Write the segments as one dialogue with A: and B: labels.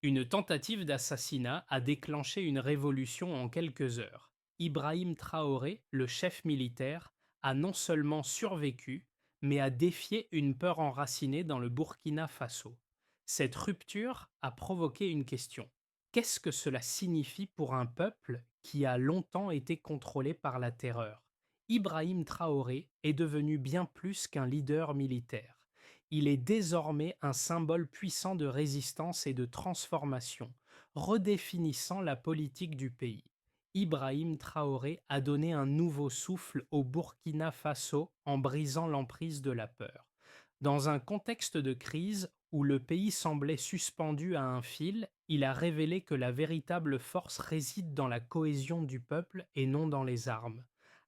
A: Une tentative d'assassinat a déclenché une révolution en quelques heures. Ibrahim Traoré, le chef militaire, a non seulement survécu, mais a défié une peur enracinée dans le Burkina Faso. Cette rupture a provoqué une question. Qu'est-ce que cela signifie pour un peuple qui a longtemps été contrôlé par la terreur? Ibrahim Traoré est devenu bien plus qu'un leader militaire. Il est désormais un symbole puissant de résistance et de transformation, redéfinissant la politique du pays. Ibrahim Traoré a donné un nouveau souffle au Burkina Faso en brisant l'emprise de la peur. Dans un contexte de crise où le pays semblait suspendu à un fil, il a révélé que la véritable force réside dans la cohésion du peuple et non dans les armes.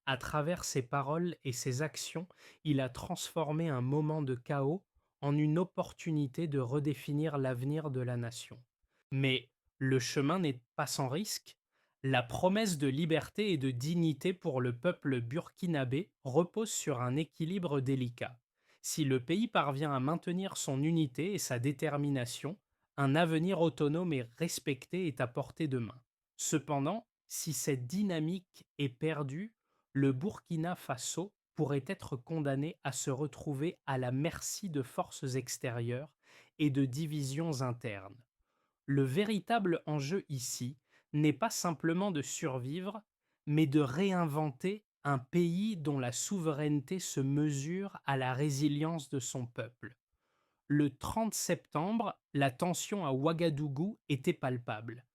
A: À travers ses paroles et ses actions, il a transformé un moment de chaos en une opportunité de redéfinir l'avenir de la nation. Mais le chemin n'est pas sans risque. La promesse de liberté et de dignité pour le peuple burkinabé repose sur un équilibre délicat. Si le pays parvient à maintenir son unité et sa détermination, un avenir autonome et respecté est à portée de main. Cependant, si cette dynamique est perdue, le Burkina Faso pourrait être condamné à se retrouver à la merci de forces extérieures et de divisions internes. Le véritable enjeu ici n'est pas simplement de survivre, mais de réinventer un pays dont la souveraineté se mesure à la résilience de son peuple. Le 30 septembre, la tension à Ouagadougou était palpable.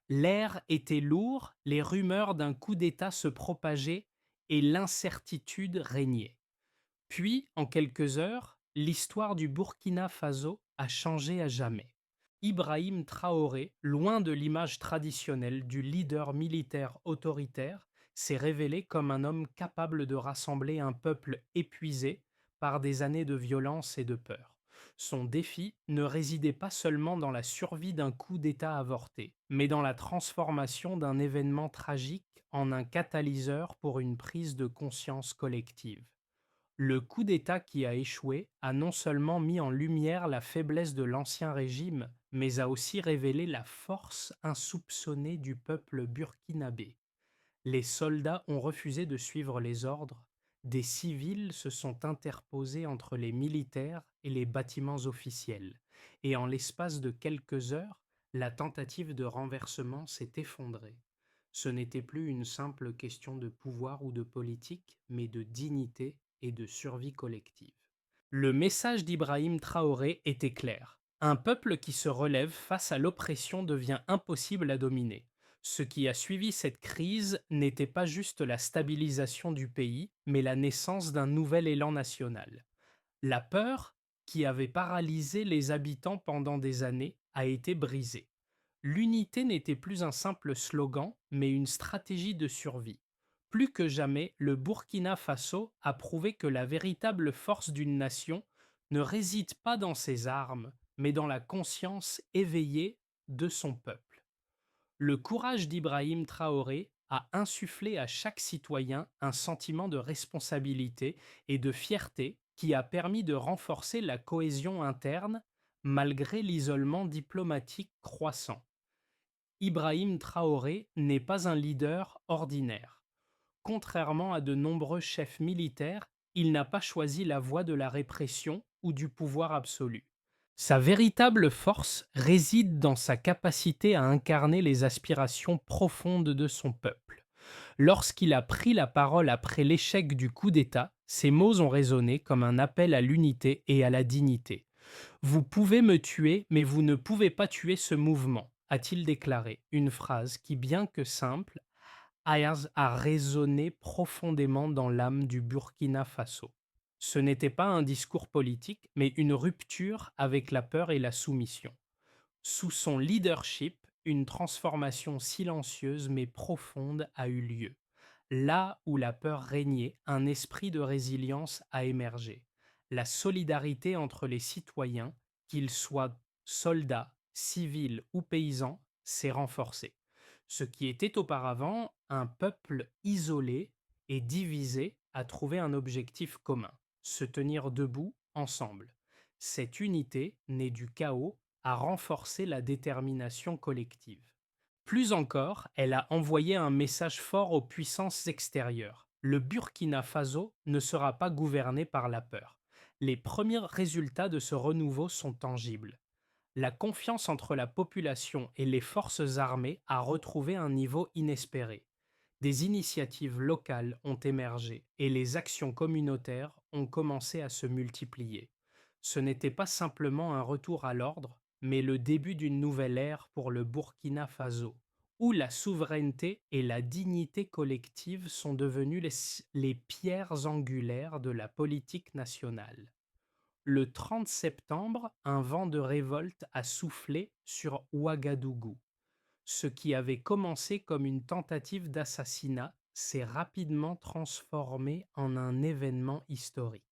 A: L'air était lourd, les rumeurs d'un coup d'État se propageaient et l'incertitude régnait. Puis, en quelques heures, l'histoire du Burkina Faso a changé à jamais. Ibrahim Traoré, loin de l'image traditionnelle du leader militaire autoritaire, s'est révélé comme un homme capable de rassembler un peuple épuisé par des années de violence et de peur. Son défi ne résidait pas seulement dans la survie d'un coup d'État avorté, mais dans la transformation d'un événement tragique en un catalyseur pour une prise de conscience collective. Le coup d'État qui a échoué a non seulement mis en lumière la faiblesse de l'ancien régime, mais a aussi révélé la force insoupçonnée du peuple burkinabé. Les soldats ont refusé de suivre les ordres, des civils se sont interposés entre les militaires et les bâtiments officiels, et en l'espace de quelques heures, la tentative de renversement s'est effondrée. Ce n'était plus une simple question de pouvoir ou de politique, mais de dignité et de survie collective. Le message d'Ibrahim Traoré était clair. Un peuple qui se relève face à l'oppression devient impossible à dominer. Ce qui a suivi cette crise n'était pas juste la stabilisation du pays, mais la naissance d'un nouvel élan national. La peur, qui avait paralysé les habitants pendant des années, a été brisée. L'unité n'était plus un simple slogan, mais une stratégie de survie. Plus que jamais, le Burkina Faso a prouvé que la véritable force d'une nation ne réside pas dans ses armes, mais dans la conscience éveillée de son peuple. Le courage d'Ibrahim Traoré a insufflé à chaque citoyen un sentiment de responsabilité et de fierté qui a permis de renforcer la cohésion interne malgré l'isolement diplomatique croissant. Ibrahim Traoré n'est pas un leader ordinaire. Contrairement à de nombreux chefs militaires, il n'a pas choisi la voie de la répression ou du pouvoir absolu. Sa véritable force réside dans sa capacité à incarner les aspirations profondes de son peuple. Lorsqu'il a pris la parole après l'échec du coup d'État, ses mots ont résonné comme un appel à l'unité et à la dignité. Vous pouvez me tuer, mais vous ne pouvez pas tuer ce mouvement, a-t-il déclaré, une phrase qui, bien que simple, a résonné profondément dans l'âme du Burkina Faso. Ce n'était pas un discours politique, mais une rupture avec la peur et la soumission. Sous son leadership, une transformation silencieuse mais profonde a eu lieu. Là où la peur régnait, un esprit de résilience a émergé. La solidarité entre les citoyens, qu'ils soient soldats, civils ou paysans, s'est renforcée. Ce qui était auparavant un peuple isolé et divisé a trouvé un objectif commun, se tenir debout ensemble. Cette unité, née du chaos, à renforcer la détermination collective. Plus encore, elle a envoyé un message fort aux puissances extérieures. Le Burkina Faso ne sera pas gouverné par la peur. Les premiers résultats de ce renouveau sont tangibles. La confiance entre la population et les forces armées a retrouvé un niveau inespéré. Des initiatives locales ont émergé et les actions communautaires ont commencé à se multiplier. Ce n'était pas simplement un retour à l'ordre, mais le début d'une nouvelle ère pour le Burkina Faso, où la souveraineté et la dignité collective sont devenues les pierres angulaires de la politique nationale. Le 30 septembre, un vent de révolte a soufflé sur Ouagadougou. Ce qui avait commencé comme une tentative d'assassinat s'est rapidement transformé en un événement historique.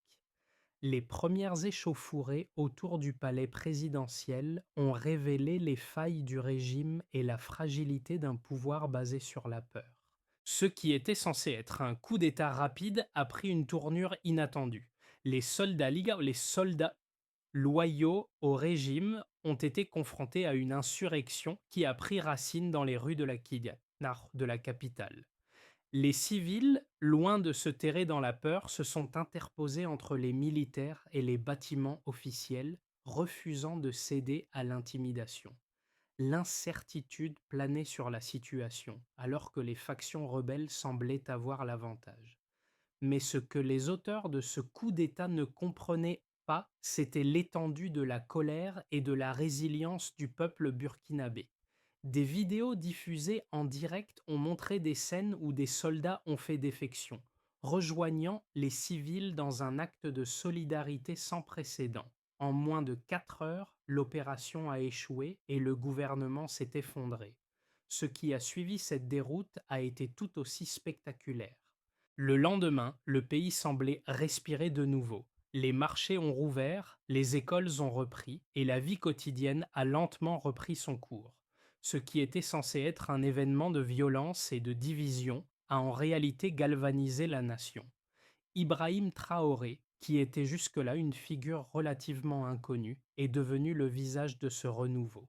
A: Les premières échauffourées autour du palais présidentiel ont révélé les failles du régime et la fragilité d'un pouvoir basé sur la peur. Ce qui était censé être un coup d'État rapide a pris une tournure inattendue. Les soldats loyaux au régime ont été confrontés à une insurrection qui a pris racine dans les rues de de la capitale. Les civils, loin de se terrer dans la peur, se sont interposés entre les militaires et les bâtiments officiels, refusant de céder à l'intimidation. L'incertitude planait sur la situation, alors que les factions rebelles semblaient avoir l'avantage. Mais ce que les auteurs de ce coup d'État ne comprenaient pas, c'était l'étendue de la colère et de la résilience du peuple burkinabé. Des vidéos diffusées en direct ont montré des scènes où des soldats ont fait défection, rejoignant les civils dans un acte de solidarité sans précédent. En moins de 4 heures, l'opération a échoué et le gouvernement s'est effondré. Ce qui a suivi cette déroute a été tout aussi spectaculaire. Le lendemain, le pays semblait respirer de nouveau. Les marchés ont rouvert, les écoles ont repris, et la vie quotidienne a lentement repris son cours. Ce qui était censé être un événement de violence et de division a en réalité galvanisé la nation. Ibrahim Traoré, qui était jusque-là une figure relativement inconnue, est devenu le visage de ce renouveau.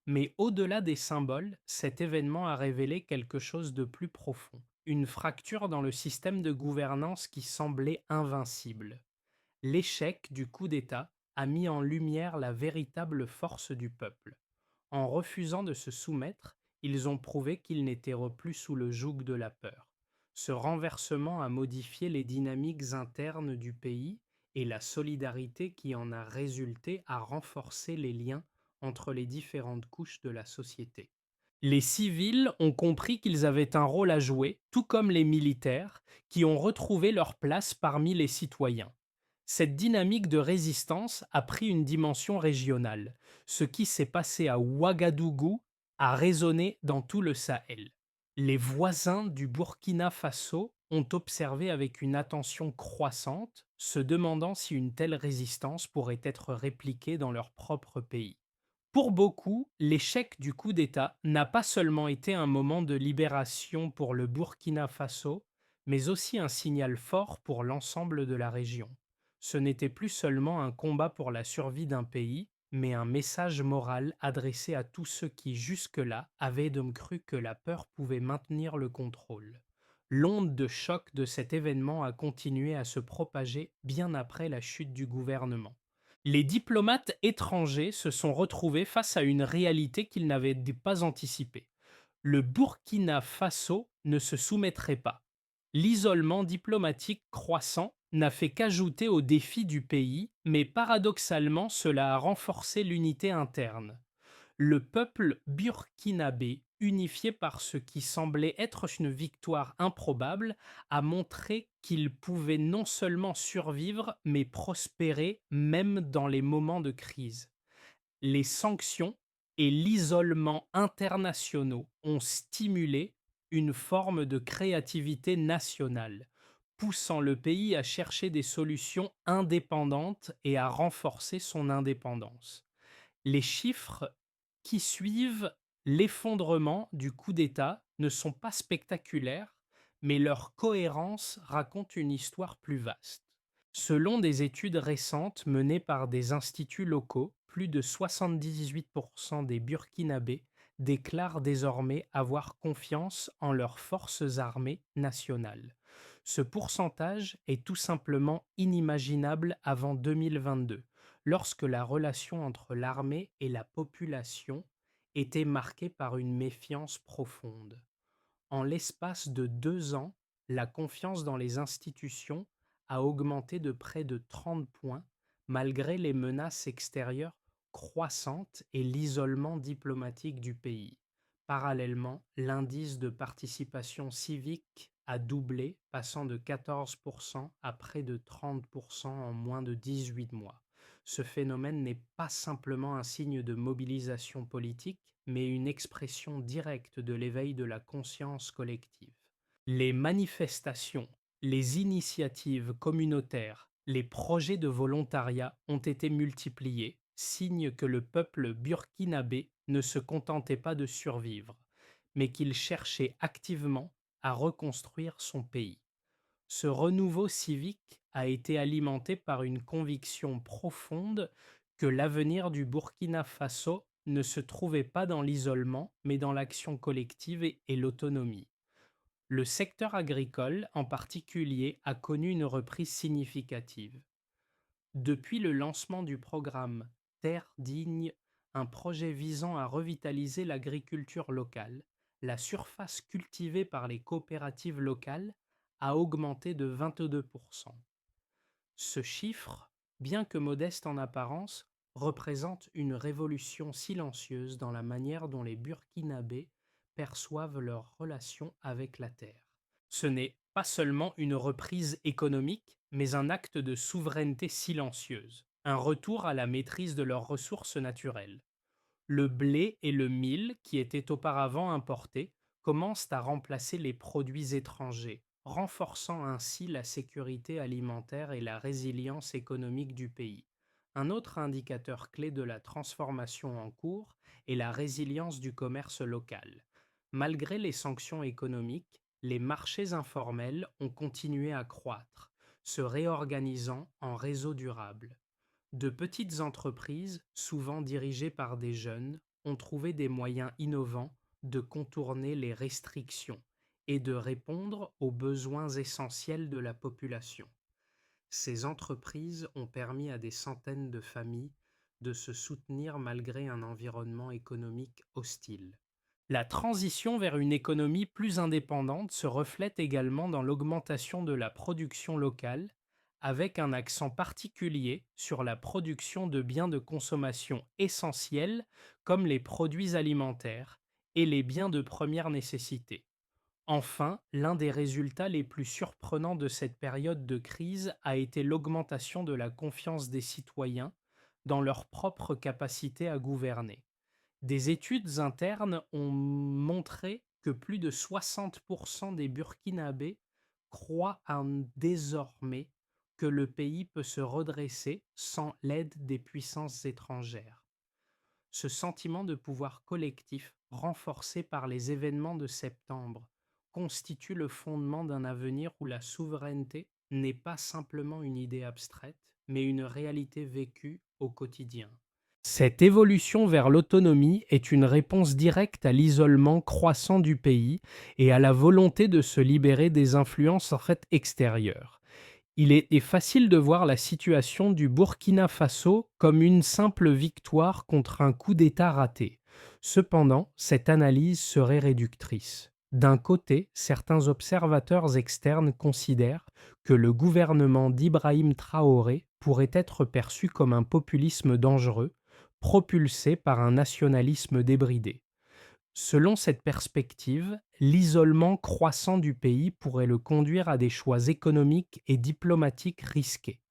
A: Mais au-delà des symboles, cet événement a révélé quelque chose de plus profond, une fracture dans le système de gouvernance qui semblait invincible. L'échec du coup d'État a mis en lumière la véritable force du peuple. En refusant de se soumettre, ils ont prouvé qu'ils n'étaient plus sous le joug de la peur. Ce renversement a modifié les dynamiques internes du pays et la solidarité qui en a résulté a renforcé les liens entre les différentes couches de la société. Les civils ont compris qu'ils avaient un rôle à jouer, tout comme les militaires, qui ont retrouvé leur place parmi les citoyens. Cette dynamique de résistance a pris une dimension régionale. Ce qui s'est passé à Ouagadougou a résonné dans tout le Sahel. Les voisins du Burkina Faso ont observé avec une attention croissante, se demandant si une telle résistance pourrait être répliquée dans leur propre pays. Pour beaucoup, l'échec du coup d'État n'a pas seulement été un moment de libération pour le Burkina Faso, mais aussi un signal fort pour l'ensemble de la région. Ce n'était plus seulement un combat pour la survie d'un pays, mais un message moral adressé à tous ceux qui jusque-là avaient donc cru que la peur pouvait maintenir le contrôle. L'onde de choc de cet événement a continué à se propager bien après la chute du gouvernement. Les diplomates étrangers se sont retrouvés face à une réalité qu'ils n'avaient pas anticipée. Le Burkina Faso ne se soumettrait pas. L'isolement diplomatique croissant n'a fait qu'ajouter aux défis du pays, mais paradoxalement cela a renforcé l'unité interne. Le peuple burkinabé, unifié par ce qui semblait être une victoire improbable, a montré qu'il pouvait non seulement survivre, mais prospérer même dans les moments de crise. Les sanctions et l'isolement internationaux ont stimulé une forme de créativité nationale, poussant le pays à chercher des solutions indépendantes et à renforcer son indépendance. Les chiffres qui suivent l'effondrement du coup d'État ne sont pas spectaculaires, mais leur cohérence raconte une histoire plus vaste. Selon des études récentes menées par des instituts locaux, plus de 78% des Burkinabés déclarent désormais avoir confiance en leurs forces armées nationales. Ce pourcentage est tout simplement inimaginable avant 2022, lorsque la relation entre l'armée et la population était marquée par une méfiance profonde. En l'espace de 2 ans, la confiance dans les institutions a augmenté de près de 30 points, malgré les menaces extérieures croissantes et l'isolement diplomatique du pays. Parallèlement, l'indice de participation civique a doublé, passant de 14% à près de 30% en moins de 18 mois. Ce phénomène n'est pas simplement un signe de mobilisation politique, mais une expression directe de l'éveil de la conscience collective. Les manifestations, les initiatives communautaires, les projets de volontariat ont été multipliés, signe que le peuple burkinabé ne se contentait pas de survivre, mais qu'il cherchait activement à reconstruire son pays. Ce renouveau civique a été alimenté par une conviction profonde que l'avenir du Burkina Faso ne se trouvait pas dans l'isolement, mais dans l'action collective et l'autonomie. Le secteur agricole, en particulier, a connu une reprise significative. Depuis le lancement du programme Terre digne, un projet visant à revitaliser l'agriculture locale, la surface cultivée par les coopératives locales a augmenté de 22%. Ce chiffre, bien que modeste en apparence, représente une révolution silencieuse dans la manière dont les Burkinabés perçoivent leur relation avec la terre. Ce n'est pas seulement une reprise économique, mais un acte de souveraineté silencieuse, un retour à la maîtrise de leurs ressources naturelles. Le blé et le mil, qui étaient auparavant importés, commencent à remplacer les produits étrangers, renforçant ainsi la sécurité alimentaire et la résilience économique du pays. Un autre indicateur clé de la transformation en cours est la résilience du commerce local. Malgré les sanctions économiques, les marchés informels ont continué à croître, se réorganisant en réseaux durables. De petites entreprises, souvent dirigées par des jeunes, ont trouvé des moyens innovants de contourner les restrictions et de répondre aux besoins essentiels de la population. Ces entreprises ont permis à des centaines de familles de se soutenir malgré un environnement économique hostile. La transition vers une économie plus indépendante se reflète également dans l'augmentation de la production locale, avec un accent particulier sur la production de biens de consommation essentiels comme les produits alimentaires et les biens de première nécessité. Enfin, l'un des résultats les plus surprenants de cette période de crise a été l'augmentation de la confiance des citoyens dans leur propre capacité à gouverner. Des études internes ont montré que plus de 60% des Burkinabés croient désormais que le pays peut se redresser sans l'aide des puissances étrangères. Ce sentiment de pouvoir collectif, renforcé par les événements de septembre, constitue le fondement d'un avenir où la souveraineté n'est pas simplement une idée abstraite, mais une réalité vécue au quotidien. Cette évolution vers l'autonomie est une réponse directe à l'isolement croissant du pays et à la volonté de se libérer des influences extérieures. Il est facile de voir la situation du Burkina Faso comme une simple victoire contre un coup d'État raté. Cependant, cette analyse serait réductrice. D'un côté, certains observateurs externes considèrent que le gouvernement d'Ibrahim Traoré pourrait être perçu comme un populisme dangereux, propulsé par un nationalisme débridé. Selon cette perspective, l'isolement croissant du pays pourrait le conduire à des choix économiques et diplomatiques risqués.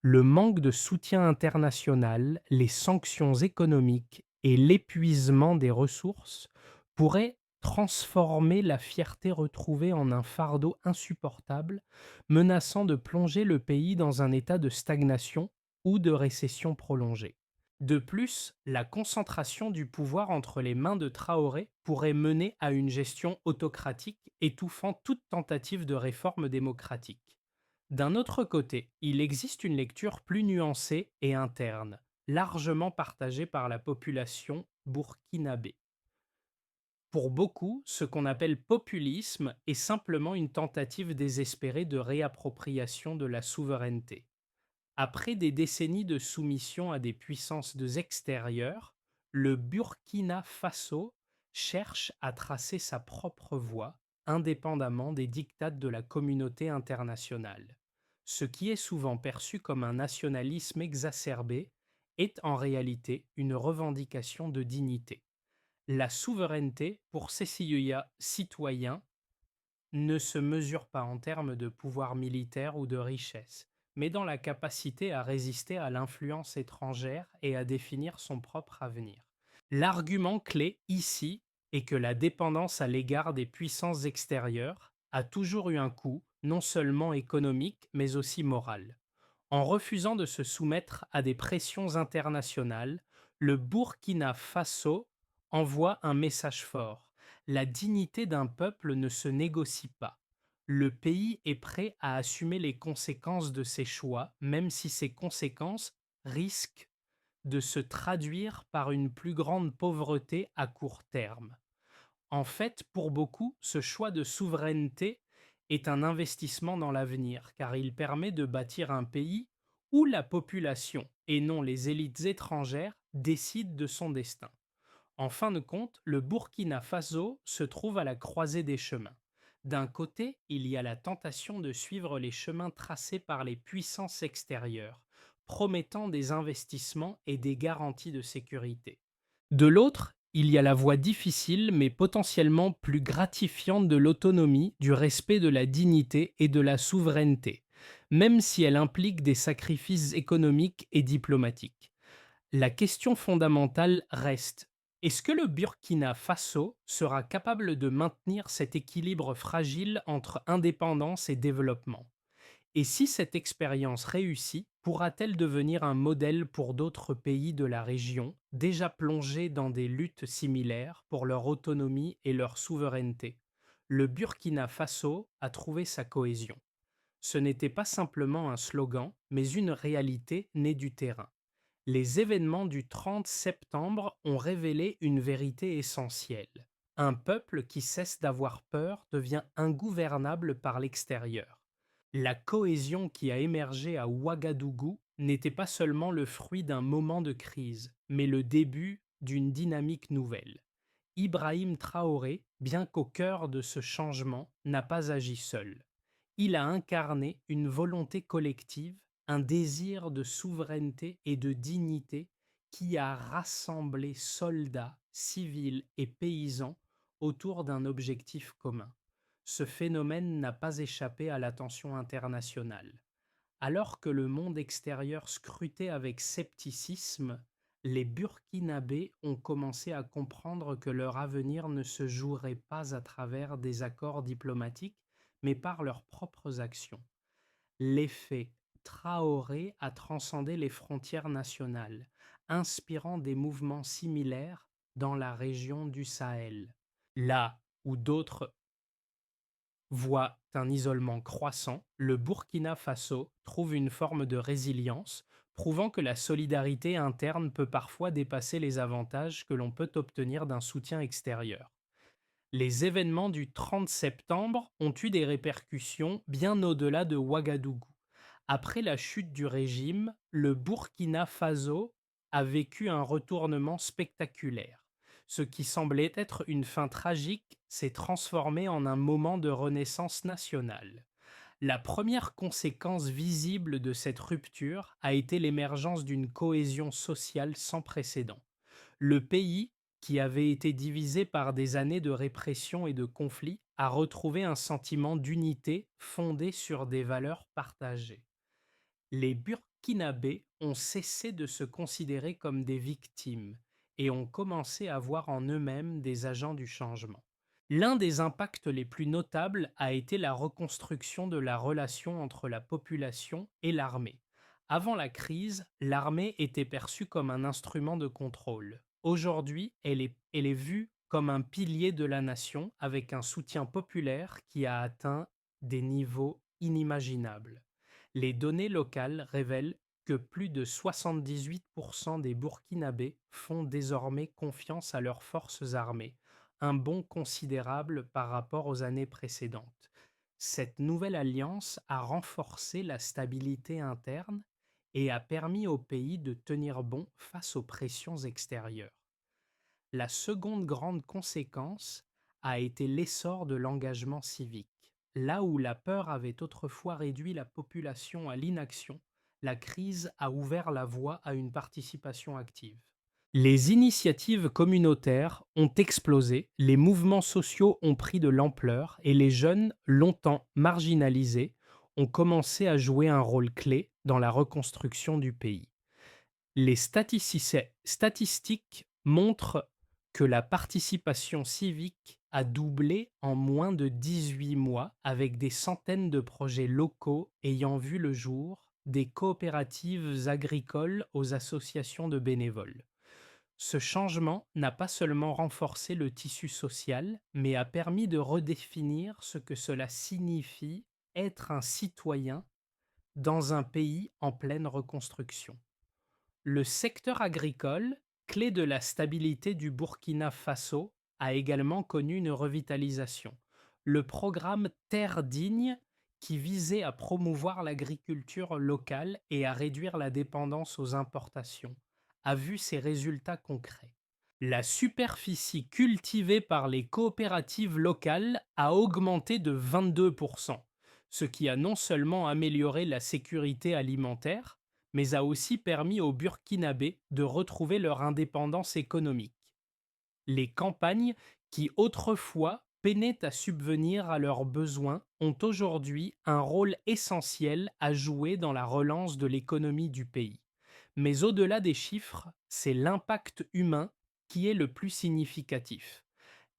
A: Le manque de soutien international, les sanctions économiques et l'épuisement des ressources pourraient transformer la fierté retrouvée en un fardeau insupportable, menaçant de plonger le pays dans un état de stagnation ou de récession prolongée. De plus, la concentration du pouvoir entre les mains de Traoré pourrait mener à une gestion autocratique étouffant toute tentative de réforme démocratique. D'un autre côté, il existe une lecture plus nuancée et interne. largement partagé par la population burkinabé. Pour beaucoup, ce qu'on appelle populisme est simplement une tentative désespérée de réappropriation de la souveraineté. Après des décennies de soumission à des puissances extérieures, le Burkina Faso cherche à tracer sa propre voie, indépendamment des diktats de la communauté internationale. Ce qui est souvent perçu comme un nationalisme exacerbé est en réalité une revendication de dignité. La souveraineté, pour ces citoyens, ne se mesure pas en termes de pouvoir militaire ou de richesse, mais dans la capacité à résister à l'influence étrangère et à définir son propre avenir. L'argument clé ici est que la dépendance à l'égard des puissances extérieures a toujours eu un coût, non seulement économique, mais aussi moral. En refusant de se soumettre à des pressions internationales, le Burkina Faso envoie un message fort. La dignité d'un peuple ne se négocie pas. Le pays est prêt à assumer les conséquences de ses choix, même si ces conséquences risquent de se traduire par une plus grande pauvreté à court terme. En fait, pour beaucoup, ce choix de souveraineté est un investissement dans l'avenir, car il permet de bâtir un pays où la population, et non les élites étrangères, décident de son destin. En fin de compte, le Burkina Faso se trouve à la croisée des chemins. D'un côté, il y a la tentation de suivre les chemins tracés par les puissances extérieures, promettant des investissements et des garanties de sécurité. De l'autre, il y a la voie difficile mais potentiellement plus gratifiante de l'autonomie, du respect de la dignité et de la souveraineté, même si elle implique des sacrifices économiques et diplomatiques. La question fondamentale reste: est-ce que le Burkina Faso sera capable de maintenir cet équilibre fragile entre indépendance et développement? Et si cette expérience réussit, pourra-t-elle devenir un modèle pour d'autres pays de la région, déjà plongés dans des luttes similaires pour leur autonomie et leur souveraineté? Le Burkina Faso a trouvé sa cohésion. Ce n'était pas simplement un slogan, mais une réalité née du terrain. Les événements du 30 septembre ont révélé une vérité essentielle. Un peuple qui cesse d'avoir peur devient ingouvernable par l'extérieur. La cohésion qui a émergé à Ouagadougou n'était pas seulement le fruit d'un moment de crise, mais le début d'une dynamique nouvelle. Ibrahim Traoré, bien qu'au cœur de ce changement, n'a pas agi seul. Il a incarné une volonté collective, un désir de souveraineté et de dignité qui a rassemblé soldats, civils et paysans autour d'un objectif commun. Ce phénomène n'a pas échappé à l'attention internationale. Alors que le monde extérieur scrutait avec scepticisme, les Burkinabés ont commencé à comprendre que leur avenir ne se jouerait pas à travers des accords diplomatiques, mais par leurs propres actions. L'effet Traoré a transcendé les frontières nationales, inspirant des mouvements similaires dans la région du Sahel. Là où d'autres voit un isolement croissant, le Burkina Faso trouve une forme de résilience, prouvant que la solidarité interne peut parfois dépasser les avantages que l'on peut obtenir d'un soutien extérieur. Les événements du 30 septembre ont eu des répercussions bien au-delà de Ouagadougou. Après la chute du régime, le Burkina Faso a vécu un retournement spectaculaire. Ce qui semblait être une fin tragique s'est transformé en un moment de renaissance nationale. La première conséquence visible de cette rupture a été l'émergence d'une cohésion sociale sans précédent. Le pays, qui avait été divisé par des années de répression et de conflits, a retrouvé un sentiment d'unité fondé sur des valeurs partagées. Les Burkinabés ont cessé de se considérer comme des victimes et ont commencé à voir en eux-mêmes des agents du changement. L'un des impacts les plus notables a été la reconstruction de la relation entre la population et l'armée. Avant la crise, l'armée était perçue comme un instrument de contrôle. Aujourd'hui, elle est vue comme un pilier de la nation avec un soutien populaire qui a atteint des niveaux inimaginables. Les données locales révèlent que plus de 78% des Burkinabés font désormais confiance à leurs forces armées, un bond considérable par rapport aux années précédentes. Cette nouvelle alliance a renforcé la stabilité interne et a permis au pays de tenir bon face aux pressions extérieures. La seconde grande conséquence a été l'essor de l'engagement civique. Là où la peur avait autrefois réduit la population à l'inaction, la crise a ouvert la voie à une participation active. Les initiatives communautaires ont explosé, les mouvements sociaux ont pris de l'ampleur et les jeunes, longtemps marginalisés, ont commencé à jouer un rôle clé dans la reconstruction du pays. Les statistiques montrent que la participation civique a doublé en moins de 18 mois avec des centaines de projets locaux ayant vu le jour, des coopératives agricoles aux associations de bénévoles. Ce changement n'a pas seulement renforcé le tissu social, mais a permis de redéfinir ce que cela signifie être un citoyen dans un pays en pleine reconstruction. Le secteur agricole, clé de la stabilité du Burkina Faso, a également connu une revitalisation. Le programme Terre digne, qui visait à promouvoir l'agriculture locale et à réduire la dépendance aux importations, a vu ses résultats concrets. La superficie cultivée par les coopératives locales a augmenté de 22%, ce qui a non seulement amélioré la sécurité alimentaire, mais a aussi permis aux Burkinabés de retrouver leur indépendance économique. Les campagnes, qui autrefois peinaient à subvenir à leurs besoins, ont aujourd'hui un rôle essentiel à jouer dans la relance de l'économie du pays. Mais au-delà des chiffres, c'est l'impact humain qui est le plus significatif.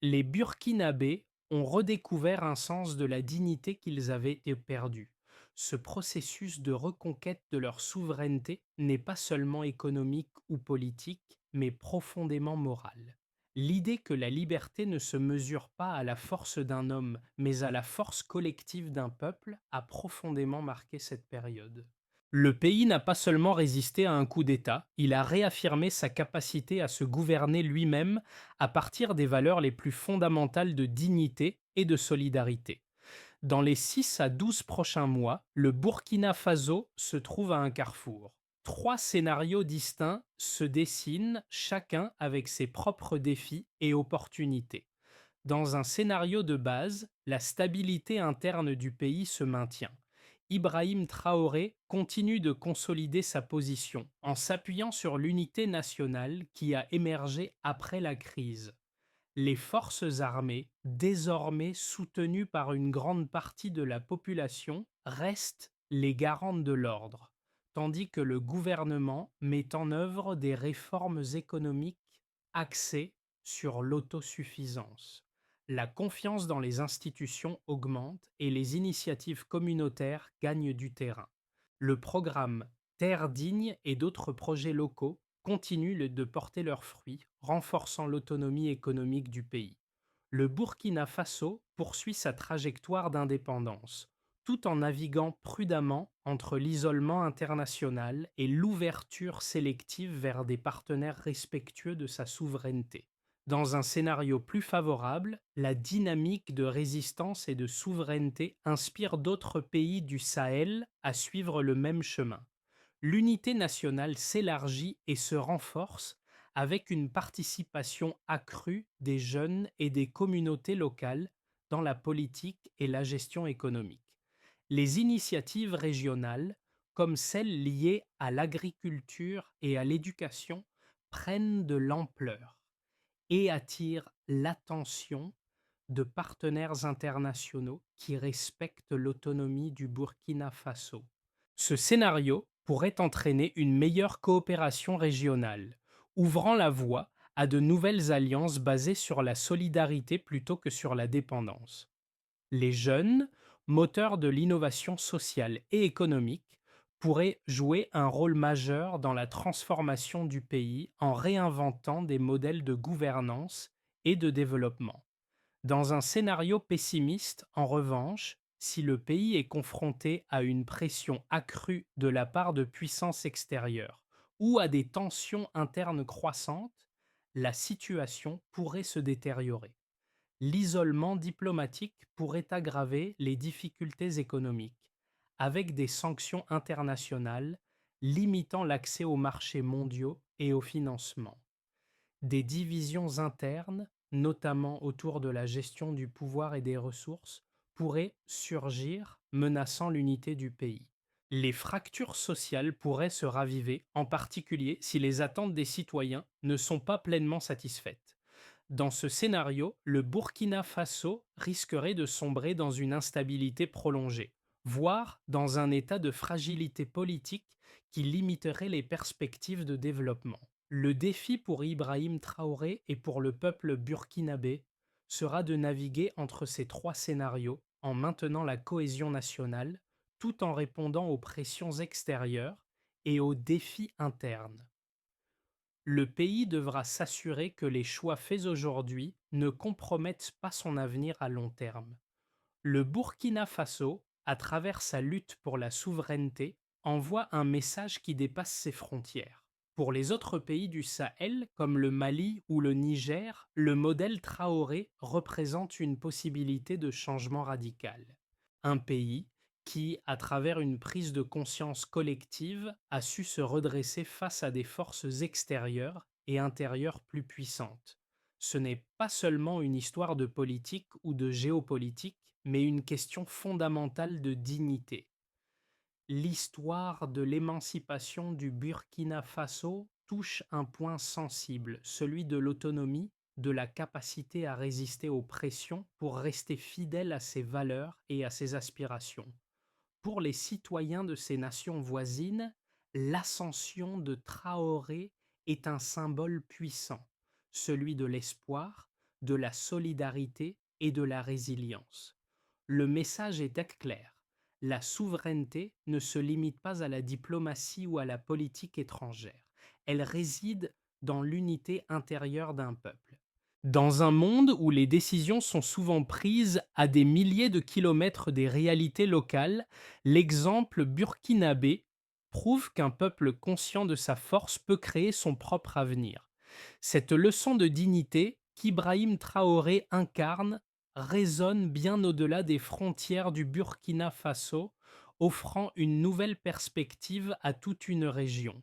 A: Les Burkinabés ont redécouvert un sens de la dignité qu'ils avaient perdu. Ce processus de reconquête de leur souveraineté n'est pas seulement économique ou politique, mais profondément moral. L'idée que la liberté ne se mesure pas à la force d'un homme, mais à la force collective d'un peuple, a profondément marqué cette période. Le pays n'a pas seulement résisté à un coup d'État, il a réaffirmé sa capacité à se gouverner lui-même à partir des valeurs les plus fondamentales de dignité et de solidarité. Dans les 6 à 12 prochains mois, le Burkina Faso se trouve à un carrefour. Trois scénarios distincts se dessinent, chacun avec ses propres défis et opportunités. Dans un scénario de base, la stabilité interne du pays se maintient. Ibrahim Traoré continue de consolider sa position en s'appuyant sur l'unité nationale qui a émergé après la crise. Les forces armées, désormais soutenues par une grande partie de la population, restent les garantes de l'ordre, tandis que le gouvernement met en œuvre des réformes économiques axées sur l'autosuffisance. La confiance dans les institutions augmente et les initiatives communautaires gagnent du terrain. Le programme Terre digne et d'autres projets locaux continuent de porter leurs fruits, renforçant l'autonomie économique du pays. Le Burkina Faso poursuit sa trajectoire d'indépendance, tout en naviguant prudemment entre l'isolement international et l'ouverture sélective vers des partenaires respectueux de sa souveraineté. Dans un scénario plus favorable, la dynamique de résistance et de souveraineté inspire d'autres pays du Sahel à suivre le même chemin. L'unité nationale s'élargit et se renforce avec une participation accrue des jeunes et des communautés locales dans la politique et la gestion économique. Les initiatives régionales, comme celles liées à l'agriculture et à l'éducation, prennent de l'ampleur et attirent l'attention de partenaires internationaux qui respectent l'autonomie du Burkina Faso. Ce scénario pourrait entraîner une meilleure coopération régionale, ouvrant la voie à de nouvelles alliances basées sur la solidarité plutôt que sur la dépendance. Les jeunes, moteurs de l'innovation sociale et économique, pourraient jouer un rôle majeur dans la transformation du pays en réinventant des modèles de gouvernance et de développement. Dans un scénario pessimiste, en revanche, Si le pays est confronté à une pression accrue de la part de puissances extérieures ou à des tensions internes croissantes, la situation pourrait se détériorer. L'isolement diplomatique pourrait aggraver les difficultés économiques, avec des sanctions internationales limitant l'accès aux marchés mondiaux et au financement. Des divisions internes, notamment autour de la gestion du pouvoir et des ressources, pourraient surgir, menaçant l'unité du pays. Les fractures sociales pourraient se raviver, en particulier si les attentes des citoyens ne sont pas pleinement satisfaites. Dans ce scénario, le Burkina Faso risquerait de sombrer dans une instabilité prolongée, voire dans un état de fragilité politique qui limiterait les perspectives de développement. Le défi pour Ibrahim Traoré et pour le peuple burkinabé sera de naviguer entre ces trois scénarios en maintenant la cohésion nationale tout en répondant aux pressions extérieures et aux défis internes. Le pays devra s'assurer que les choix faits aujourd'hui ne compromettent pas son avenir à long terme. Le Burkina Faso, à travers sa lutte pour la souveraineté, envoie un message qui dépasse ses frontières. Pour les autres pays du Sahel, comme le Mali ou le Niger, le modèle Traoré représente une possibilité de changement radical. Un pays qui, à travers une prise de conscience collective, a su se redresser face à des forces extérieures et intérieures plus puissantes. Ce n'est pas seulement une histoire de politique ou de géopolitique, mais une question fondamentale de dignité. L'histoire de l'émancipation du Burkina Faso touche un point sensible, celui de l'autonomie, de la capacité à résister aux pressions pour rester fidèle à ses valeurs et à ses aspirations. Pour les citoyens de ces nations voisines, l'ascension de Traoré est un symbole puissant, celui de l'espoir, de la solidarité et de la résilience. Le message est clair. La souveraineté ne se limite pas à la diplomatie ou à la politique étrangère. Elle réside dans l'unité intérieure d'un peuple. Dans un monde où les décisions sont souvent prises à des milliers de kilomètres des réalités locales, l'exemple burkinabé prouve qu'un peuple conscient de sa force peut créer son propre avenir. Cette leçon de dignité qu'Ibrahim Traoré incarne résonne bien au-delà des frontières du Burkina Faso, offrant une nouvelle perspective à toute une région.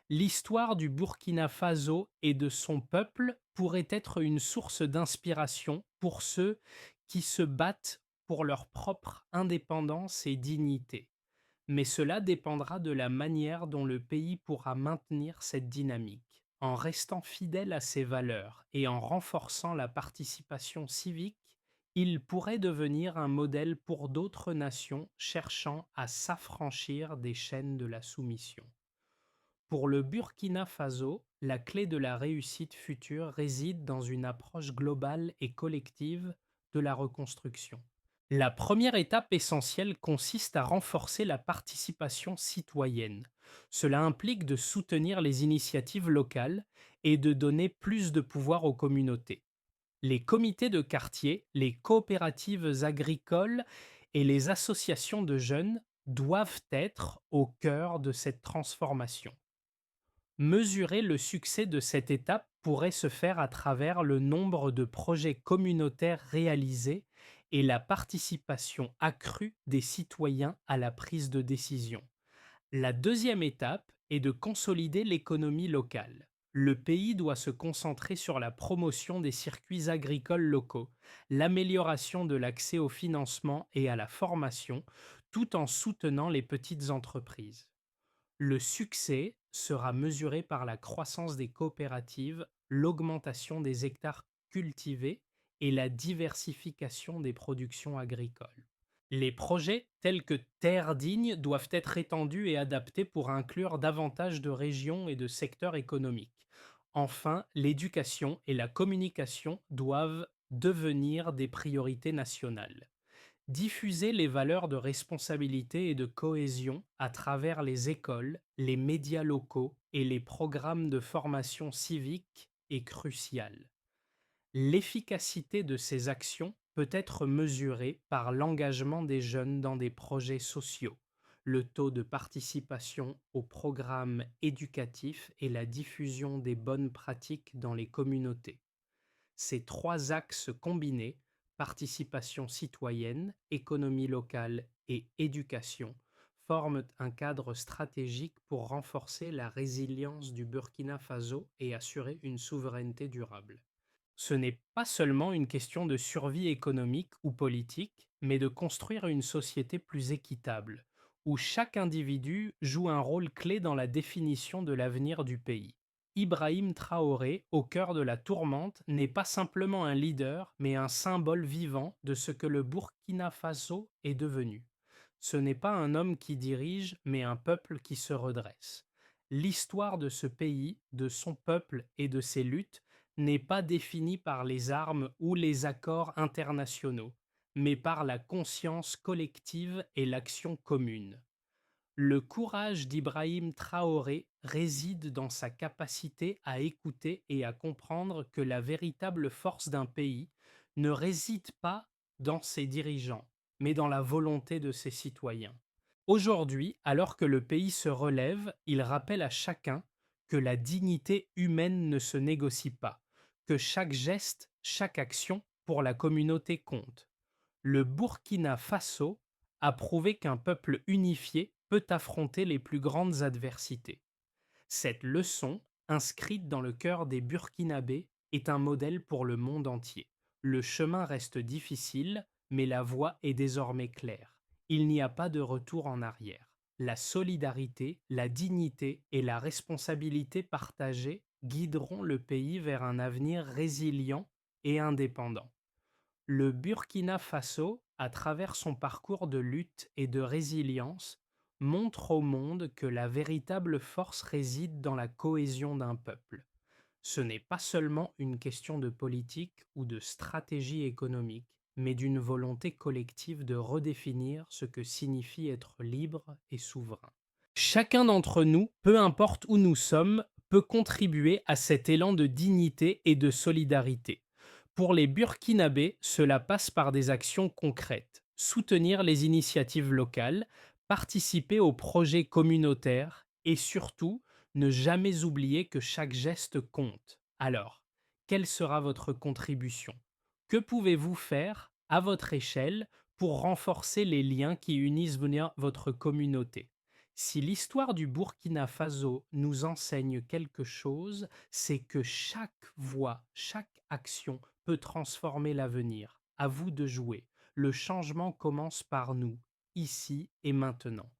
A: L'histoire du Burkina Faso et de son peuple pourrait être une source d'inspiration pour ceux qui se battent pour leur propre indépendance et dignité. Mais cela dépendra de la manière dont le pays pourra maintenir cette dynamique. En restant fidèle à ses valeurs et en renforçant la participation civique, il pourrait devenir un modèle pour d'autres nations cherchant à s'affranchir des chaînes de la soumission. Pour le Burkina Faso, la clé de la réussite future réside dans une approche globale et collective de la reconstruction. La première étape essentielle consiste à renforcer la participation citoyenne. Cela implique de soutenir les initiatives locales et de donner plus de pouvoir aux communautés. Les comités de quartier, les coopératives agricoles et les associations de jeunes doivent être au cœur de cette transformation. Mesurer le succès de cette étape pourrait se faire à travers le nombre de projets communautaires réalisés et la participation accrue des citoyens à la prise de décision. La deuxième étape est de consolider l'économie locale. Le pays doit se concentrer sur la promotion des circuits agricoles locaux, l'amélioration de l'accès au financement et à la formation, tout en soutenant les petites entreprises. Le succès sera mesuré par la croissance des coopératives, l'augmentation des hectares cultivés et la diversification des productions agricoles. Les projets tels que Terre digne doivent être étendus et adaptés pour inclure davantage de régions et de secteurs économiques. Enfin, l'éducation et la communication doivent devenir des priorités nationales. Diffuser les valeurs de responsabilité et de cohésion à travers les écoles, les médias locaux et les programmes de formation civique est crucial. L'efficacité de ces actions peut être mesuré par l'engagement des jeunes dans des projets sociaux, le taux de participation aux programmes éducatifs et la diffusion des bonnes pratiques dans les communautés. Ces trois axes combinés, participation citoyenne, économie locale et éducation, forment un cadre stratégique pour renforcer la résilience du Burkina Faso et assurer une souveraineté durable. Ce n'est pas seulement une question de survie économique ou politique, mais de construire une société plus équitable, où chaque individu joue un rôle clé dans la définition de l'avenir du pays. Ibrahim Traoré, au cœur de la tourmente, n'est pas simplement un leader, mais un symbole vivant de ce que le Burkina Faso est devenu. Ce n'est pas un homme qui dirige, mais un peuple qui se redresse. L'histoire de ce pays, de son peuple et de ses luttes n'est pas définie par les armes ou les accords internationaux, mais par la conscience collective et l'action commune. Le courage d'Ibrahim Traoré réside dans sa capacité à écouter et à comprendre que la véritable force d'un pays ne réside pas dans ses dirigeants, mais dans la volonté de ses citoyens. Aujourd'hui, alors que le pays se relève, il rappelle à chacun que la dignité humaine ne se négocie pas, que chaque geste, chaque action pour la communauté compte. Le Burkina Faso a prouvé qu'un peuple unifié peut affronter les plus grandes adversités. Cette leçon, inscrite dans le cœur des Burkinabés, est un modèle pour le monde entier. Le chemin reste difficile, mais la voie est désormais claire. Il n'y a pas de retour en arrière. La solidarité, la dignité et la responsabilité partagée guideront le pays vers un avenir résilient et indépendant. Le Burkina Faso, à travers son parcours de lutte et de résilience, montre au monde que la véritable force réside dans la cohésion d'un peuple. Ce n'est pas seulement une question de politique ou de stratégie économique, mais d'une volonté collective de redéfinir ce que signifie être libre et souverain. Chacun d'entre nous, peu importe où nous sommes, peut contribuer à cet élan de dignité et de solidarité. Pour les Burkinabés, cela passe par des actions concrètes, soutenir les initiatives locales, participer aux projets communautaires et surtout ne jamais oublier que chaque geste compte. Alors, quelle sera votre contribution? Que pouvez-vous faire à votre échelle pour renforcer les liens qui unissent votre communauté? Si l'histoire du Burkina Faso nous enseigne quelque chose, c'est que chaque voix, chaque action peut transformer l'avenir. À vous de jouer. Le changement commence par nous, ici et maintenant.